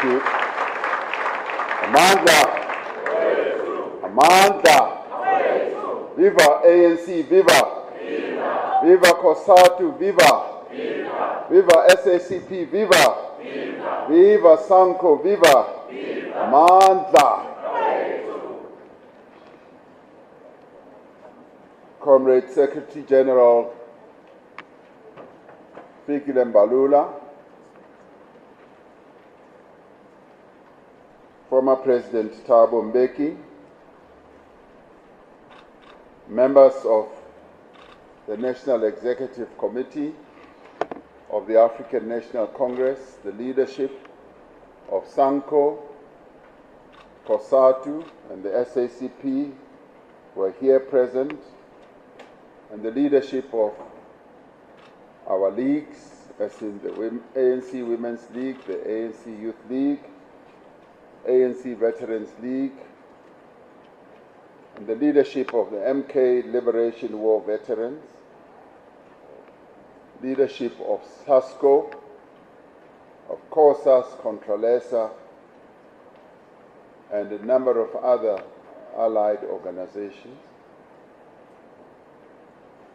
Thank you. Amandla. Amandla. Viva ANC, viva. Viva. Viva COSATU, viva. Viva. Viva SACP, viva. Viva. Viva Sanko, viva. Viva. Amandla. Comrade Secretary General Fikile Mbalula, former President Thabo Mbeki, members of the National Executive Committee of the African National Congress, the leadership of SANCO, COSATU, and the SACP who are here present, and the leadership of our leagues, as in the ANC Women's League, the ANC Youth League, ANC Veterans League, and the leadership of the MK Liberation War Veterans, leadership of SASCO, of COSAS, Contralesa, and a number of other allied organizations.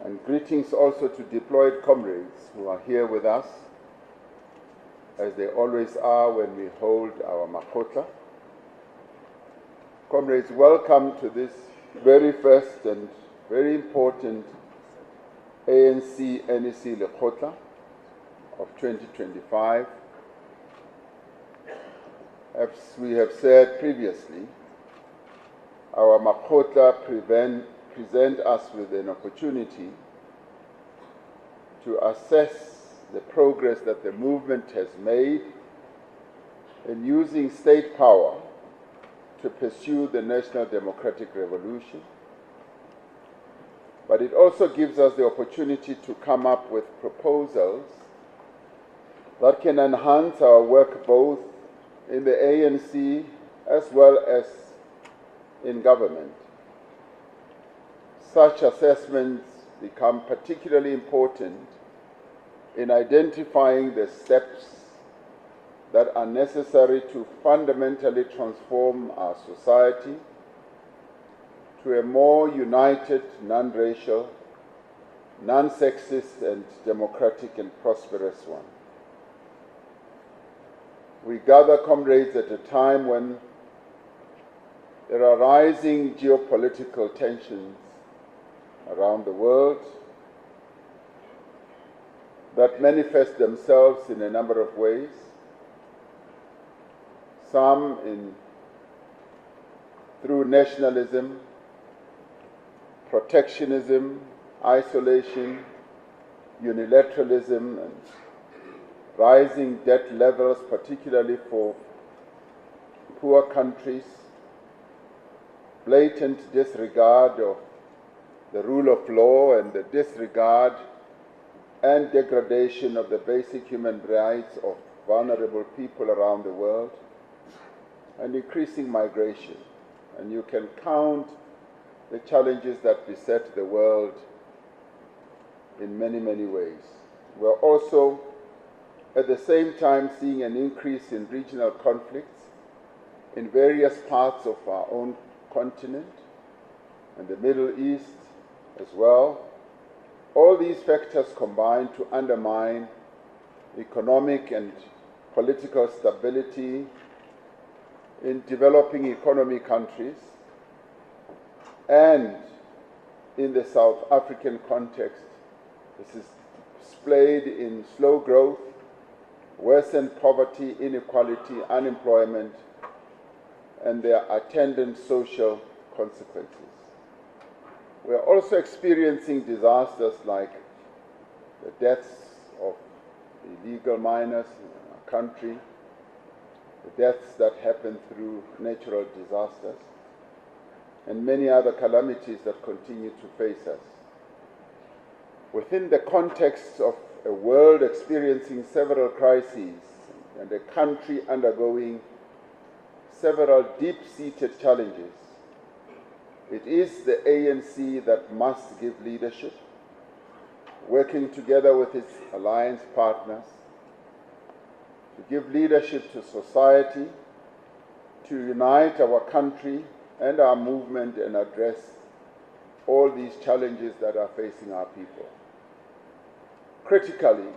And greetings also to deployed comrades who are here with us, as they always are when we hold our Makotla. Comrades, welcome to this very first and very important ANC NEC Lekgotla of 2025. As we have said previously, our Makotla present us with an opportunity to assess the progress that the movement has made in using state power to pursue the national democratic revolution. But it also gives us the opportunity to come up with proposals that can enhance our work both in the ANC as well as in government. Such assessments become particularly important in identifying the steps that are necessary to fundamentally transform our society to a more united, non-racial, non-sexist, and democratic and prosperous one. We gather, comrades, at a time when there are rising geopolitical tensions around the world that manifest themselves in a number of ways, some through nationalism, protectionism, isolation, unilateralism, and rising debt levels, particularly for poor countries, blatant disregard of the rule of law and the disregard and degradation of the basic human rights of vulnerable people around the world, and increasing migration. And you can count the challenges that beset the world in many, many ways. We're also at the same time seeing an increase in regional conflicts in various parts of our own continent and the Middle East as well. All these factors combine to undermine economic and political stability in developing economy countries, and in the South African context, this is displayed in slow growth, worsened poverty, inequality, unemployment, and their attendant social consequences. We are also experiencing disasters like the deaths of illegal miners in our country, the deaths that happen through natural disasters, and many other calamities that continue to face us. Within the context of a world experiencing several crises and a country undergoing several deep-seated challenges, it is the ANC that must give leadership, working together with its alliance partners to give leadership to society, to unite our country and our movement and address all these challenges that are facing our people. Critically,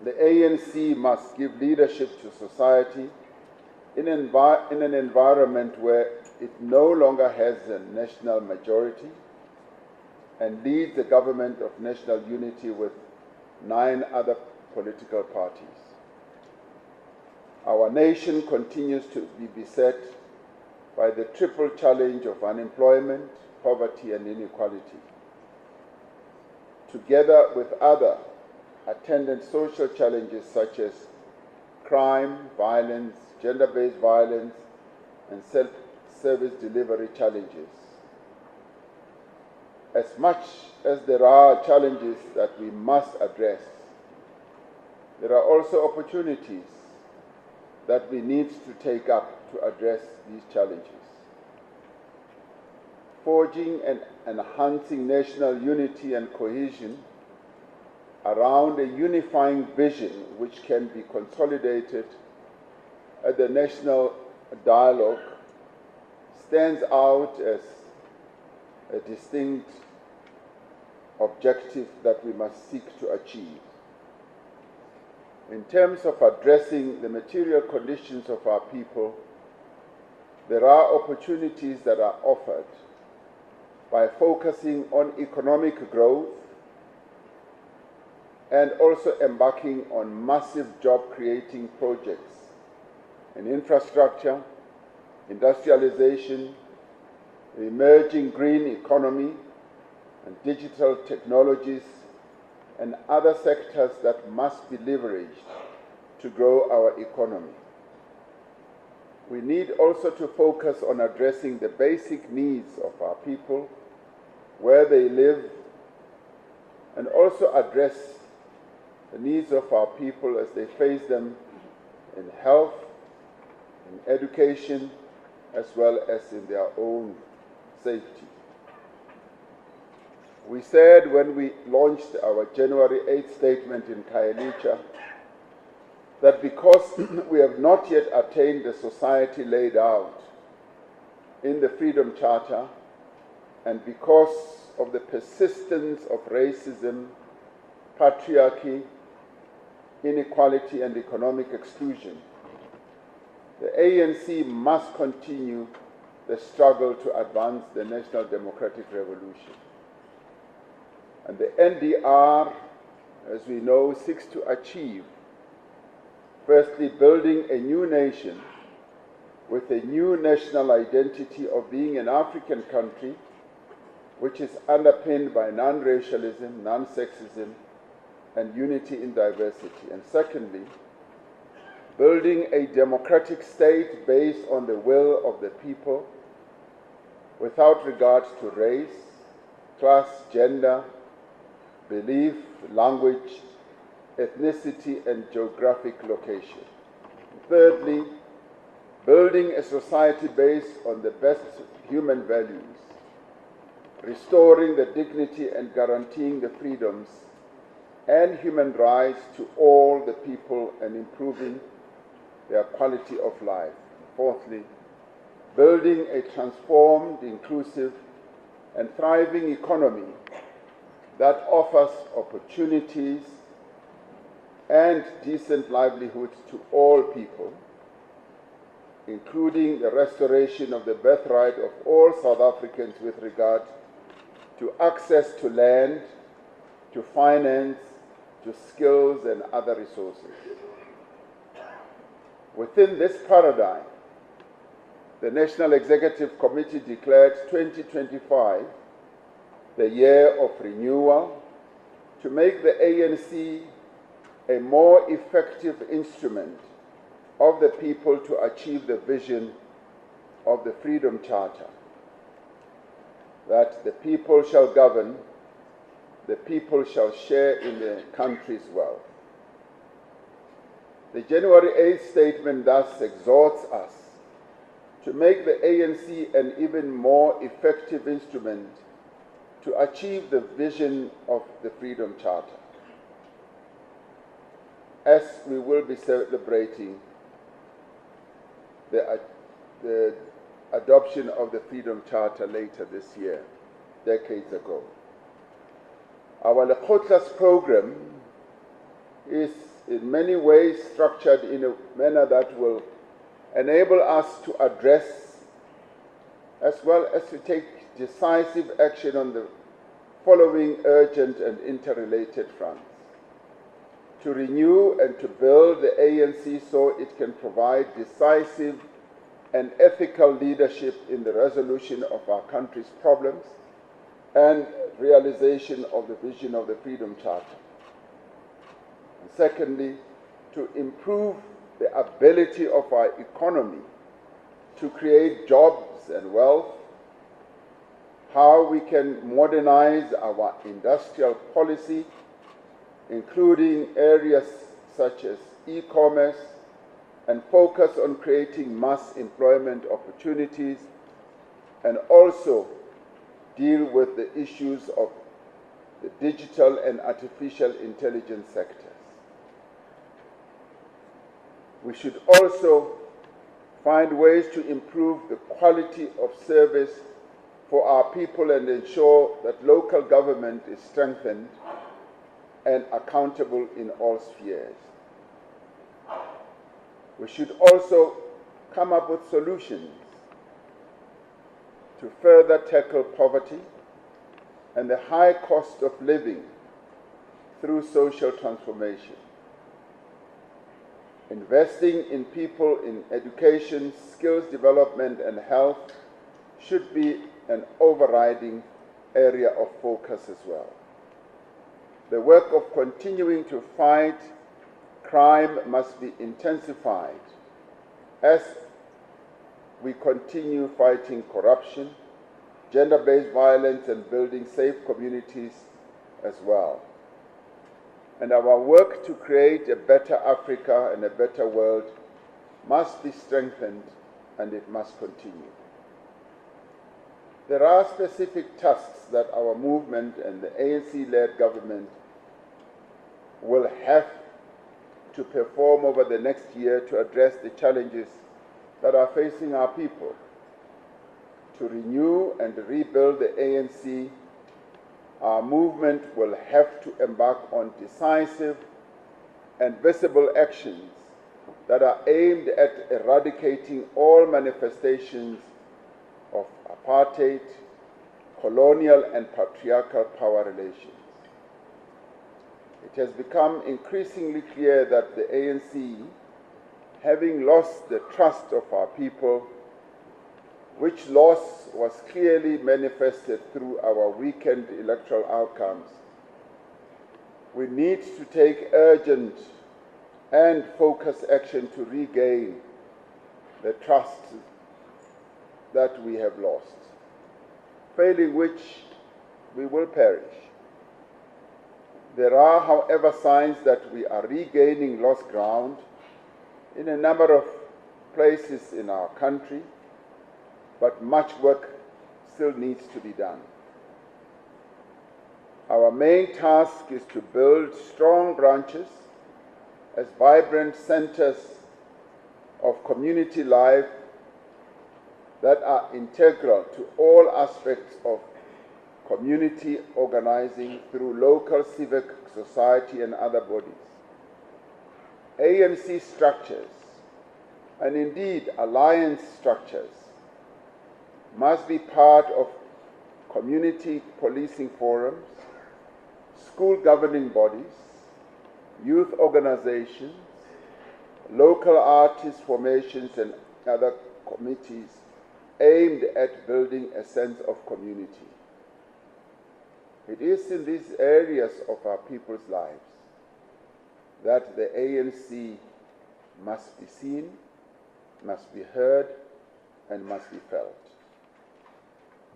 the ANC must give leadership to society in an environment where it no longer has a national majority and leads a government of national unity with 9 other political parties. Our nation continues to be beset by the triple challenge of unemployment, poverty, and inequality. Together with other attendant social challenges such as crime, violence, gender-based violence, and self-service delivery challenges. As much as there are challenges that we must address, there are also opportunities that we need to take up to address these challenges. Forging and enhancing national unity and cohesion around a unifying vision which can be consolidated at the national dialogue stands out as a distinct objective that we must seek to achieve. In terms of addressing the material conditions of our people, there are opportunities that are offered by focusing on economic growth and also embarking on massive job-creating projects in infrastructure, industrialization, the emerging green economy, and digital technologies, and other sectors that must be leveraged to grow our economy. We need also to focus on addressing the basic needs of our people, where they live, and also address the needs of our people as they face them in health, in education, as well as in their own safety. We said when we launched our January 8th statement in Khayelitsha that because we have not yet attained the society laid out in the Freedom Charter, and because of the persistence of racism, patriarchy, inequality, and economic exclusion, the ANC must continue the struggle to advance the national democratic revolution. And the NDR, as we know, seeks to achieve, firstly, building a new nation with a new national identity of being an African country which is underpinned by non-racialism, non-sexism, and unity in diversity. And secondly, building a democratic state based on the will of the people without regard to race, class, gender, belief, language, ethnicity, and geographic location. Thirdly, building a society based on the best human values, restoring the dignity and guaranteeing the freedoms and human rights to all the people and improving their quality of life. Fourthly, building a transformed, inclusive, and thriving economy that offers opportunities and decent livelihoods to all people, including the restoration of the birthright of all South Africans with regard to access to land, to finance, to skills and other resources. Within this paradigm, the National Executive Committee declared 2025 the year of renewal to make the ANC a more effective instrument of the people to achieve the vision of the Freedom Charter, that the people shall govern, the people shall share in the country's wealth. The January 8th statement thus exhorts us to make the ANC an even more effective instrument to achieve the vision of the Freedom Charter. as we will be celebrating the adoption of the Freedom Charter later this year, decades ago. Our Lekgotla's program is in many ways structured in a manner that will enable us to address as well as to take decisive action on the following urgent and interrelated fronts: to renew and to build the ANC so it can provide decisive and ethical leadership in the resolution of our country's problems and realization of the vision of the Freedom Charter. And secondly, to improve the ability of our economy to create jobs and wealth, how we can modernize our industrial policy, including areas such as e-commerce, and focus on creating mass employment opportunities, and also deal with the issues of the digital and artificial intelligence sectors. We should also find ways to improve the quality of service for our people and ensure that local government is strengthened and accountable in all spheres. We should also come up with solutions to further tackle poverty and the high cost of living through social transformation. Investing in people in education, skills development, and health should be an overriding area of focus as well. The work of continuing to fight crime must be intensified as we continue fighting corruption, gender-based violence, and building safe communities as well. And our work to create a better Africa and a better world must be strengthened, and it must continue. There are specific tasks that our movement and the ANC-led government will have to perform over the next year to address the challenges that are facing our people. To renew and rebuild the ANC, our movement will have to embark on decisive and visible actions that are aimed at eradicating all manifestations of apartheid, colonial and patriarchal power relations. It has become increasingly clear that the ANC, having lost the trust of our people, which loss was clearly manifested through our weakened electoral outcomes, we need to take urgent and focused action to regain the trust that we have lost, failing which we will perish. There are, however, signs that we are regaining lost ground in a number of places in our country, but much work still needs to be done. Our main task is to build strong branches as vibrant centers of community life that are integral to all aspects of community organizing through local civic society and other bodies. ANC structures, and indeed alliance structures, must be part of community policing forums, school governing bodies, youth organizations, local artist formations, and other committees aimed at building a sense of community. It is in these areas of our people's lives that the ANC must be seen, must be heard, and must be felt.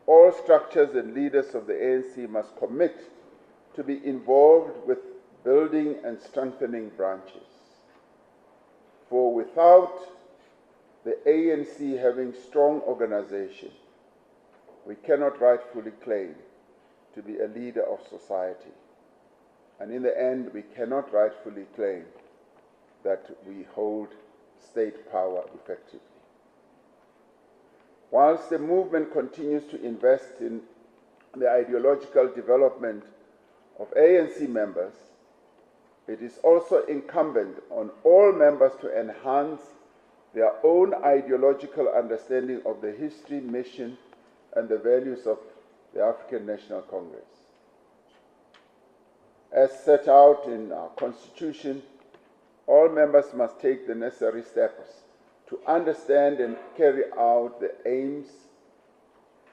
All structures and leaders of the ANC must commit to be involved with building and strengthening branches. For without the ANC having strong organization, we cannot rightfully claim to be a leader of society. And in the end, we cannot rightfully claim that we hold state power effectively. Whilst the movement continues to invest in the ideological development of ANC members, it is also incumbent on all members to enhance their own ideological understanding of the history, mission, and the values of the African National Congress. As set out in our Constitution, all members must take the necessary steps to understand and carry out the aims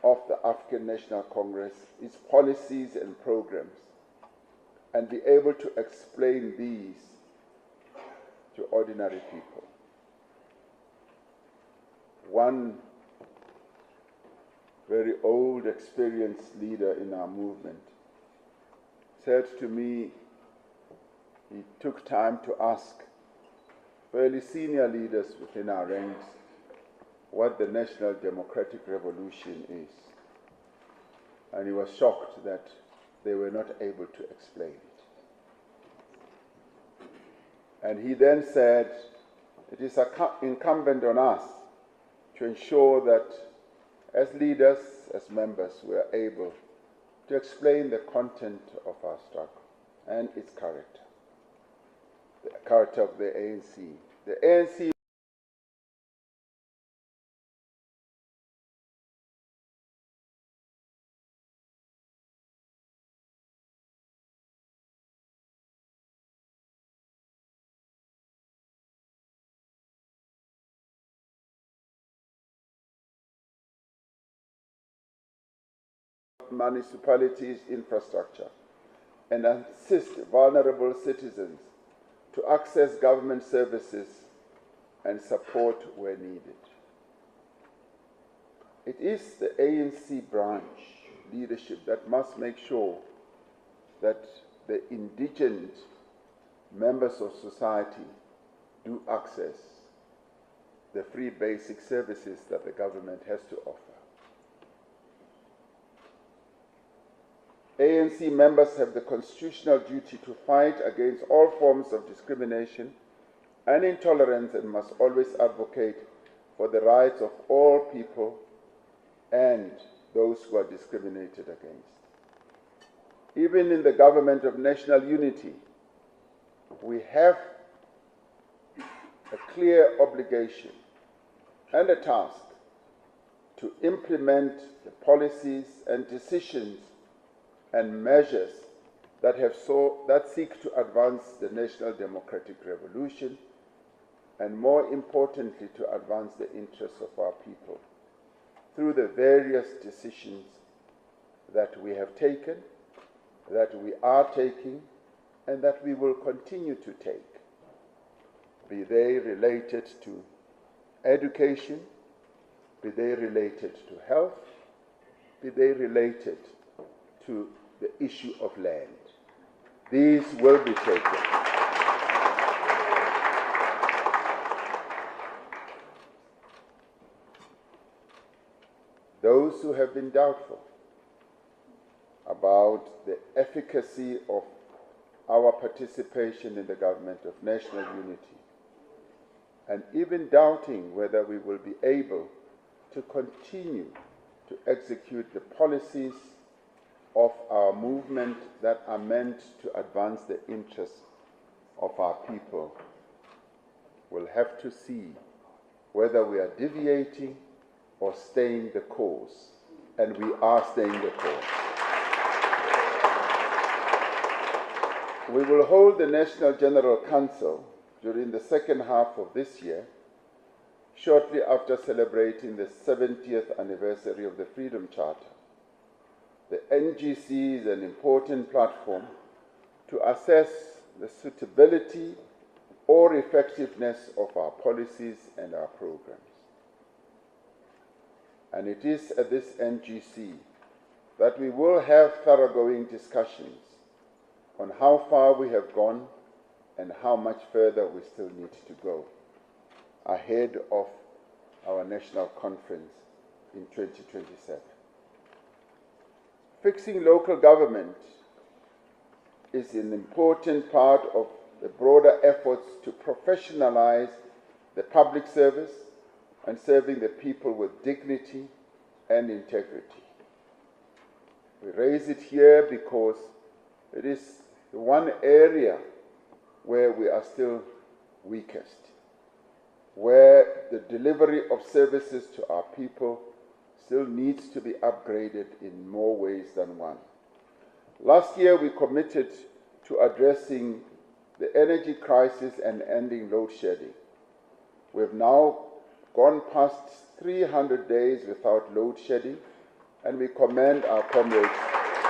of the African National Congress, its policies and programs, and be able to explain these to ordinary people. One very old, experienced leader in our movement said to me, he took time to ask fairly senior leaders within our ranks what the National Democratic Revolution is. And he was shocked that they were not able to explain it. And he then said, it is incumbent on us to ensure that as leaders, as members, we are able to explain the content of our struggle and its character, the character of the ANC. The ANC municipalities' infrastructure and assist vulnerable citizens to access government services and support where needed. It is the ANC branch leadership that must make sure that the indigent members of society do access the free basic services that the government has to offer. ANC members have the constitutional duty to fight against all forms of discrimination and intolerance and must always advocate for the rights of all people and those who are discriminated against. Even in the government of national unity, we have a clear obligation and a task to implement the policies and decisions and measures that seek to advance the national democratic revolution and, more importantly, to advance the interests of our people through the various decisions that we have taken, that we are taking, and that we will continue to take, be they related to education, be they related to health, be they related to the issue of land. These will be taken. Those who have been doubtful about the efficacy of our participation in the government of national unity, and even doubting whether we will be able to continue to execute the policies of our movement that are meant to advance the interests of our people, will have to see whether we are deviating or staying the course. And we are staying the course. We will hold the National General Council during the second half of this year, shortly after celebrating the 70th anniversary of the Freedom Charter. The NGC is an important platform to assess the suitability or effectiveness of our policies and our programs. And it is at this NGC that we will have thoroughgoing discussions on how far we have gone and how much further we still need to go ahead of our national conference in 2027. Fixing local government is an important part of the broader efforts to professionalize the public service and serving the people with dignity and integrity. We raise it here because it is the one area where we are still weakest, where the delivery of services to our people still needs to be upgraded in more ways than one. Last year, we committed to addressing the energy crisis and ending load shedding. We have now gone past 300 days without load shedding, and we commend our comrades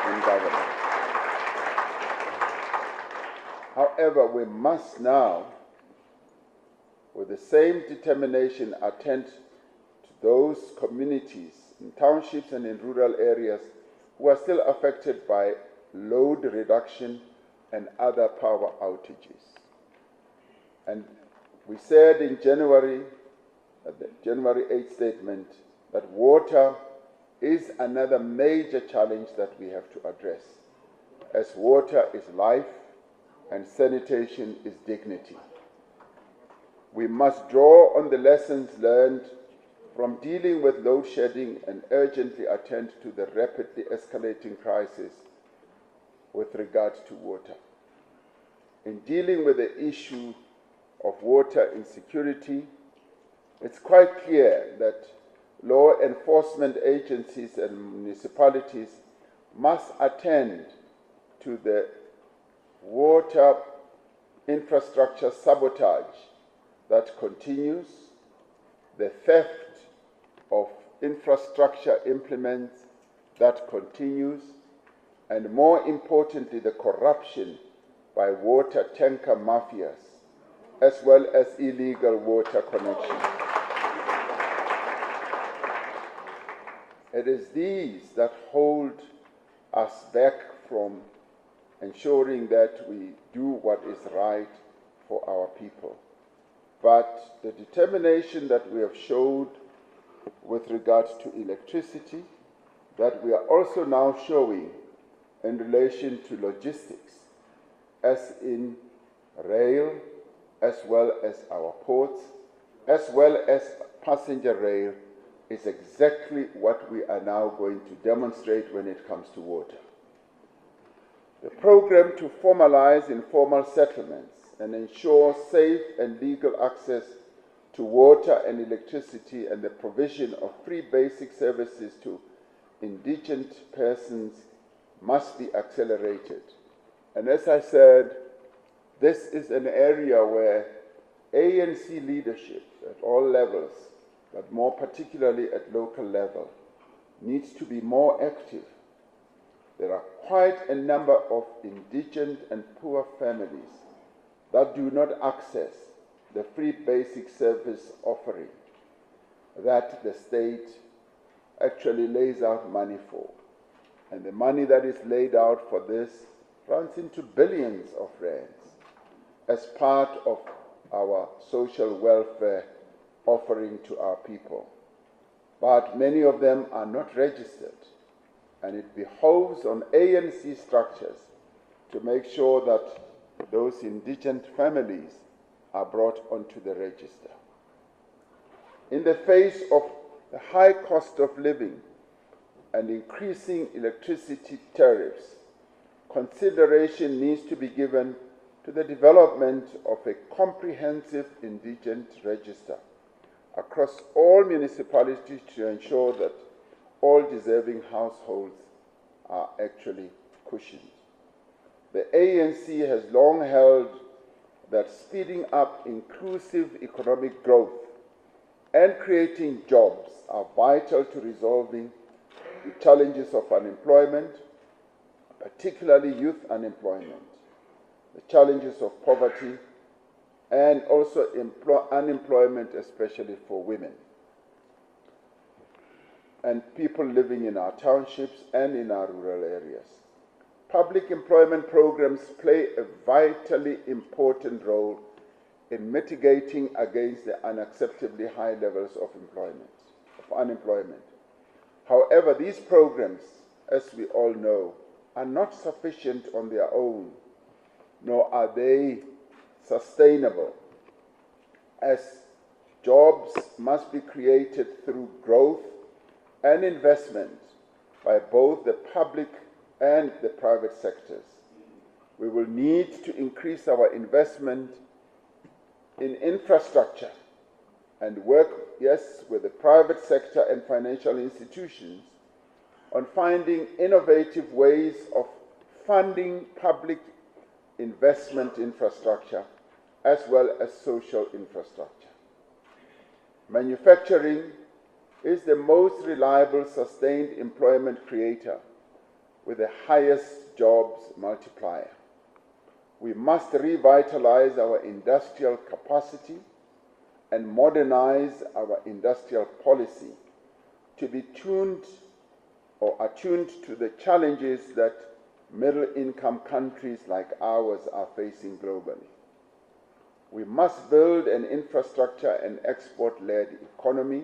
in government. However, we must now, with the same determination, attend to those communities in townships and in rural areas who are still affected by load reduction and other power outages. And we said in January, at the January 8 statement, that water is another major challenge that we have to address, as water is life and sanitation is dignity. We must draw on the lessons learned from dealing with load shedding and urgently attend to the rapidly escalating crisis with regard to water. In dealing with the issue of water insecurity, it's quite clear that law enforcement agencies and municipalities must attend to the water infrastructure sabotage that continues, the theft of infrastructure implements that continues, and more importantly, the corruption by water tanker mafias, as well as illegal water connections. It is these that hold us back from ensuring that we do what is right for our people. But the determination that we have showed with regard to electricity, that we are also now showing in relation to logistics, as in rail, as well as our ports, as well as passenger rail, is exactly what we are now going to demonstrate when it comes to water. The program to formalize informal settlements and ensure safe and legal access to water and electricity and the provision of free basic services to indigent persons must be accelerated. And as I said, this is an area where ANC leadership at all levels, but more particularly at local level, needs to be more active. There are quite a number of indigent and poor families that do not access the free basic service offering that the state actually lays out money for. And the money that is laid out for this runs into billions of rands as part of our social welfare offering to our people. But many of them are not registered, and it behoves on ANC structures to make sure that those indigent families are brought onto the register. In the face of the high cost of living and increasing electricity tariffs, consideration needs to be given to the development of a comprehensive indigent register across all municipalities to ensure that all deserving households are actually cushioned. The ANC has long held that speeding up inclusive economic growth and creating jobs are vital to resolving the challenges of unemployment, particularly youth unemployment, the challenges of poverty, and also unemployment, especially for women and people living in our townships and in our rural areas. Public employment programs play a vitally important role in mitigating against the unacceptably high levels of unemployment. However, these programs, as we all know, are not sufficient on their own, nor are they sustainable, as jobs must be created through growth and investment by both the public and the private sectors. We will need to increase our investment in infrastructure and work, yes, with the private sector and financial institutions on finding innovative ways of funding public investment infrastructure as well as social infrastructure. Manufacturing is the most reliable, sustained employment creator with the highest jobs multiplier. We must revitalize our industrial capacity and modernize our industrial policy to be tuned or attuned to the challenges that middle-income countries like ours are facing globally. We must build an infrastructure and export-led economy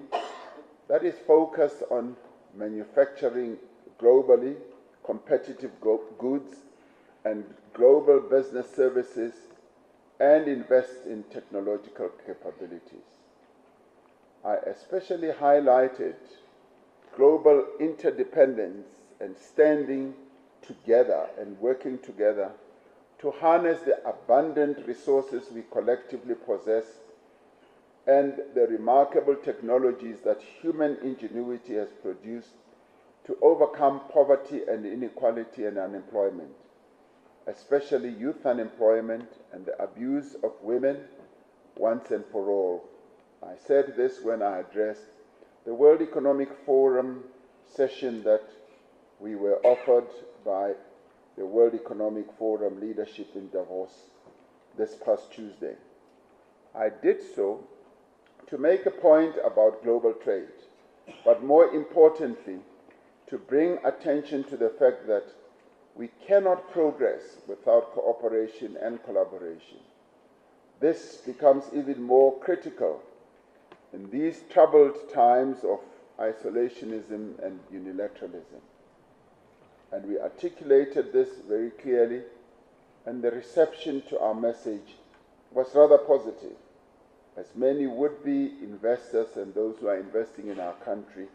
that is focused on manufacturing globally competitive goods and global business services and invest in technological capabilities. I especially highlighted global interdependence and standing together and working together to harness the abundant resources we collectively possess and the remarkable technologies that human ingenuity has produced to overcome poverty and inequality and unemployment, especially youth unemployment and the abuse of women once and for all. I said this when I addressed the World Economic Forum session that we were offered by the World Economic Forum leadership in Davos this past Tuesday. I did so to make a point about global trade, but more importantly, to bring attention to the fact that we cannot progress without cooperation and collaboration. This becomes even more critical in these troubled times of isolationism and unilateralism. And we articulated this very clearly, and the reception to our message was rather positive, as many would-be investors and those who are investing in our country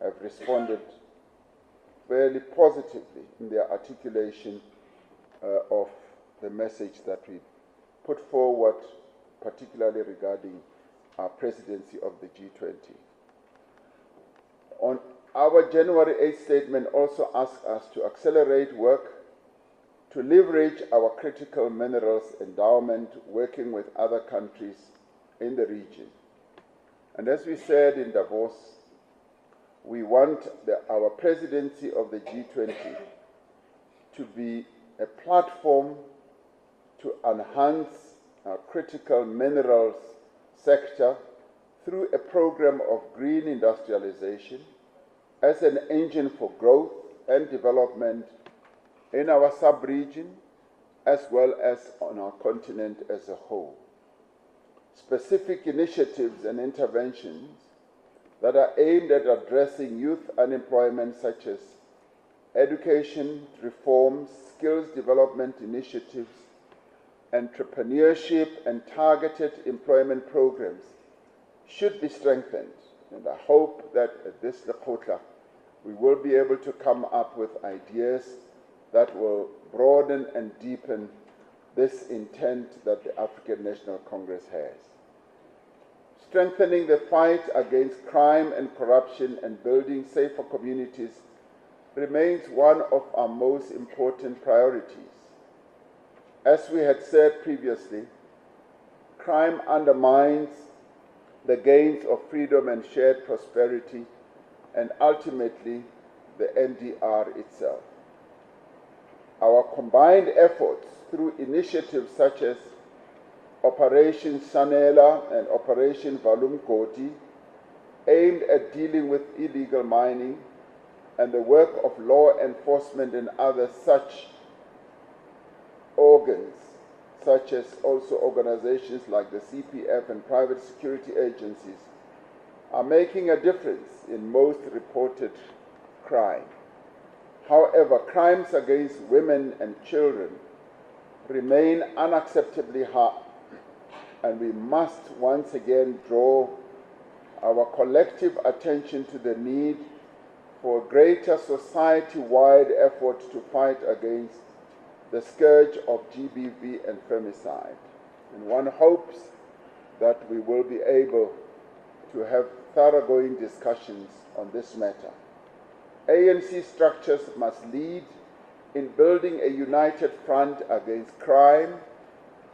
have responded fairly positively in their articulation of the message that we put forward, particularly regarding our presidency of the G20. Our January 8th statement also asks us to accelerate work to leverage our critical minerals endowment, working with other countries in the region. And as we said in Davos, we want our presidency of the G20 to be a platform to enhance our critical minerals sector through a program of green industrialization as an engine for growth and development in our sub-region as well as on our continent as a whole. Specific initiatives and interventions that are aimed at addressing youth unemployment, such as education reforms, skills development initiatives, entrepreneurship and targeted employment programs should be strengthened. And I hope that at this Lekgotla, we will be able to come up with ideas that will broaden and deepen this intent that the African National Congress has. Strengthening the fight against crime and corruption and building safer communities remains one of our most important priorities. As we had said previously, crime undermines the gains of freedom and shared prosperity, and ultimately the NDR itself. Our combined efforts through initiatives such as Operation Sanela and Operation Valumkoti, aimed at dealing with illegal mining, and the work of law enforcement and other such organs, such as also organizations like the CPF and private security agencies, are making a difference in most reported crime. However, crimes against women and children remain unacceptably high, and we must once again draw our collective attention to the need for greater society-wide effort to fight against the scourge of GBV and femicide. And one hopes that we will be able to have thoroughgoing discussions on this matter. ANC structures must lead in building a united front against crime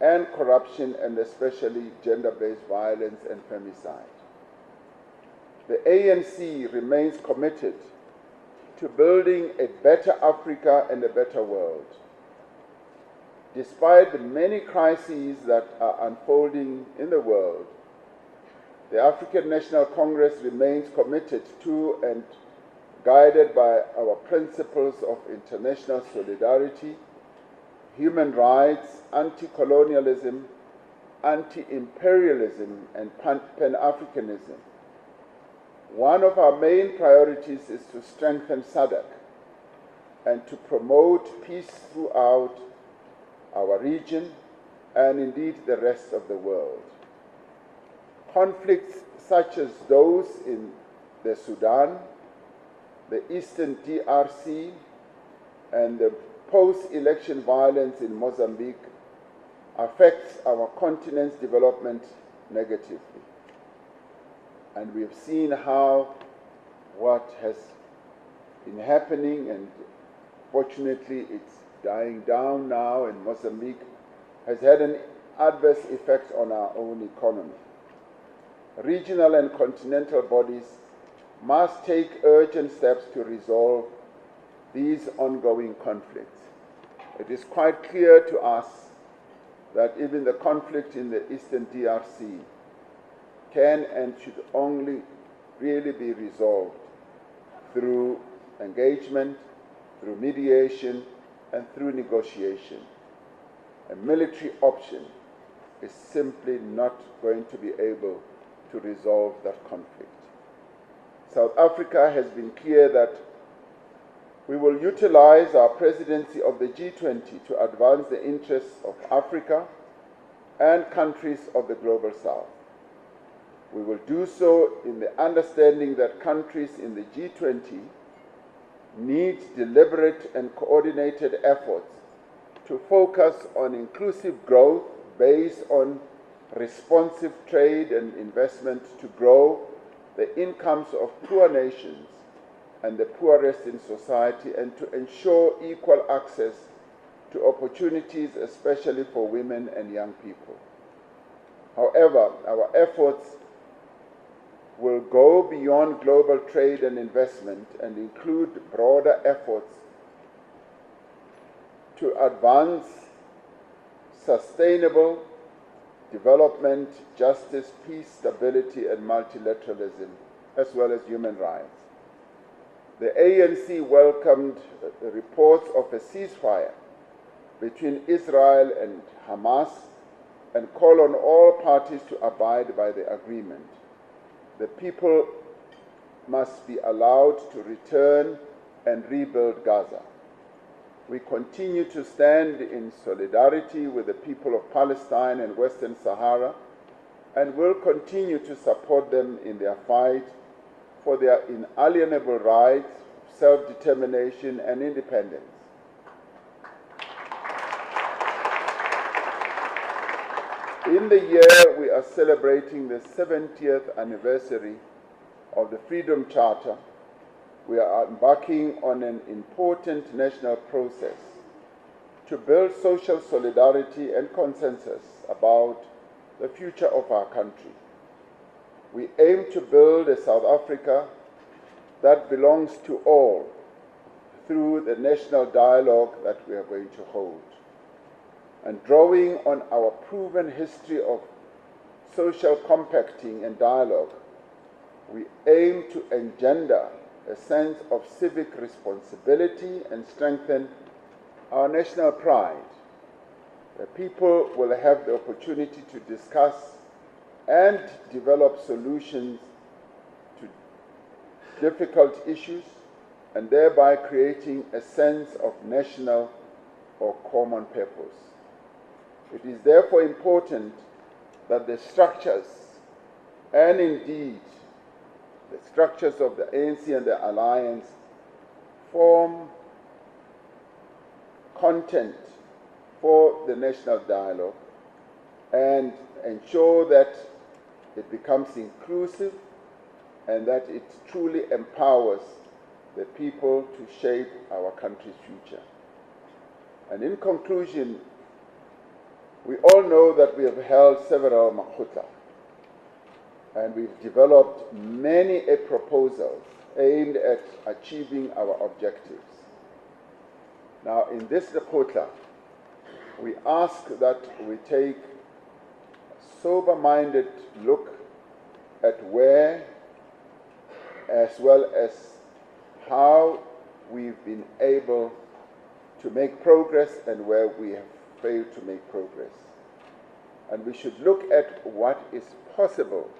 and corruption, and especially gender-based violence and femicide. The ANC remains committed to building a better Africa and a better world. Despite the many crises that are unfolding in the world, the African National Congress remains committed to and guided by our principles of international solidarity, human rights, anti-colonialism, anti-imperialism, and Pan-Africanism. One of our main priorities is to strengthen SADC and to promote peace throughout our region and indeed the rest of the world. Conflicts such as those in the Sudan, the Eastern DRC, and the post-election violence in Mozambique affects our continent's development negatively. And we have seen how what has been happening, and fortunately it's dying down now in Mozambique, has had an adverse effect on our own economy. Regional and continental bodies must take urgent steps to resolve these ongoing conflicts. It is quite clear to us that even the conflict in the Eastern DRC can and should only really be resolved through engagement, through mediation, and through negotiation. A military option is simply not going to be able to resolve that conflict. South Africa has been clear that we will utilize our presidency of the G20 to advance the interests of Africa and countries of the Global South. We will do so in the understanding that countries in the G20 need deliberate and coordinated efforts to focus on inclusive growth based on responsive trade and investment to grow the incomes of poor nations and the poorest in society, and to ensure equal access to opportunities, especially for women and young people. However, our efforts will go beyond global trade and investment and include broader efforts to advance sustainable development, justice, peace, stability, and multilateralism, as well as human rights. The ANC welcomed the reports of a ceasefire between Israel and Hamas and called on all parties to abide by the agreement. The people must be allowed to return and rebuild Gaza. We continue to stand in solidarity with the people of Palestine and Western Sahara, and will continue to support them in their fight for their inalienable rights, self-determination, and independence. In the year we are celebrating the 70th anniversary of the Freedom Charter, we are embarking on an important national process to build social solidarity and consensus about the future of our country. We aim to build a South Africa that belongs to all through the national dialogue that we are going to hold. And drawing on our proven history of social compacting and dialogue, we aim to engender a sense of civic responsibility and strengthen our national pride. The people will have the opportunity to discuss and develop solutions to difficult issues, and thereby creating a sense of national or common purpose. It is therefore important that the structures, and indeed the structures of the ANC and the alliance, form content for the national dialogue and ensure that it becomes inclusive and that it truly empowers the people to shape our country's future. And in conclusion, we all know that we have held several makhutla, and we've developed many proposals aimed at achieving our objectives. Now, in this makhutla, we ask that we take a sober-minded look at where, as well as how we've been able to make progress and where we have failed to make progress. And we should look at what is possible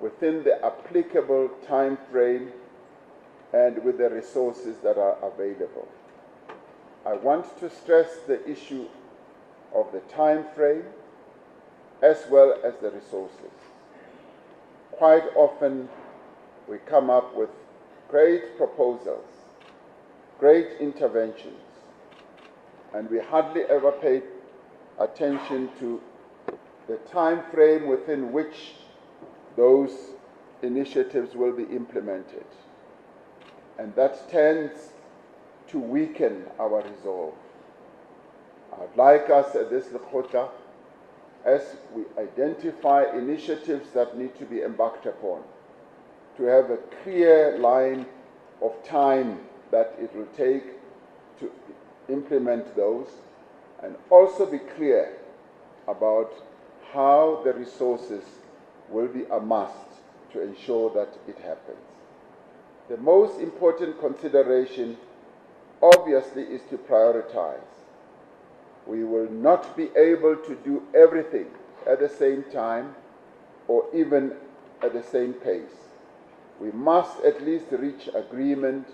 within the applicable time frame and with the resources that are available. I want to stress the issue of the time frame as well as the resources. Quite often we come up with great proposals, great interventions, and we hardly ever pay attention to the time frame within which those initiatives will be implemented. And that tends to weaken our resolve. I'd like us at this Lekgotla, as we identify initiatives that need to be embarked upon, to have a clear line of time that it will take to implement those, and also be clear about how the resources will be amassed to ensure that it happens. The most important consideration, obviously, is to prioritize. We will not be able to do everything at the same time or even at the same pace. We must at least reach agreement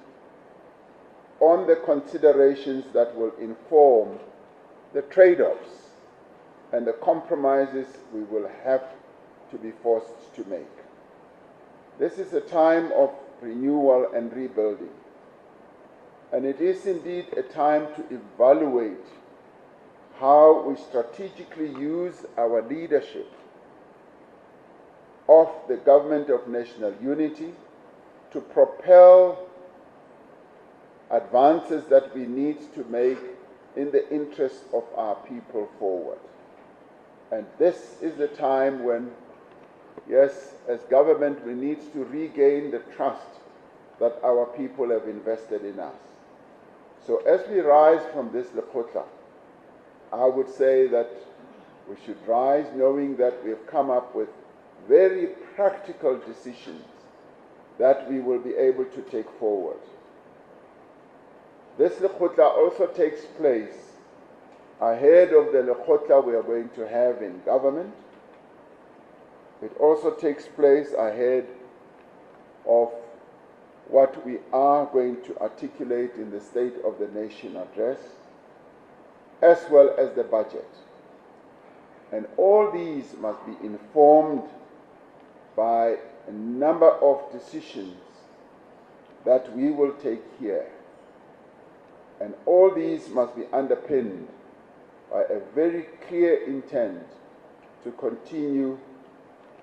on the considerations that will inform the trade-offs and the compromises we will have to be forced to make. This is a time of renewal and rebuilding, and it is indeed a time to evaluate how we strategically use our leadership of the Government of National Unity to propel advances that we need to make in the interest of our people forward. And this is the time when, yes, as government, we need to regain the trust that our people have invested in us. So as we rise from this Lekgotla, I would say that we should rise knowing that we have come up with very practical decisions that we will be able to take forward. This Lekgotla also takes place ahead of the Lekgotla we are going to have in government. It also takes place ahead of what we are going to articulate in the State of the Nation address, as well as the budget. And all these must be informed by a number of decisions that we will take here. And all these must be underpinned by a very clear intent to continue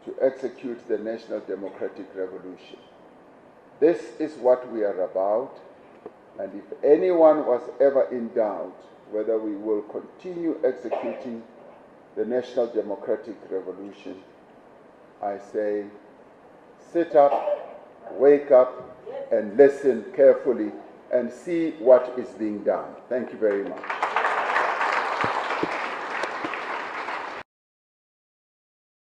to execute the National Democratic Revolution. This is what we are about, and if anyone was ever in doubt whether we will continue executing the National Democratic Revolution, I say, sit up, wake up, and listen carefully and see what is being done. Thank you very much.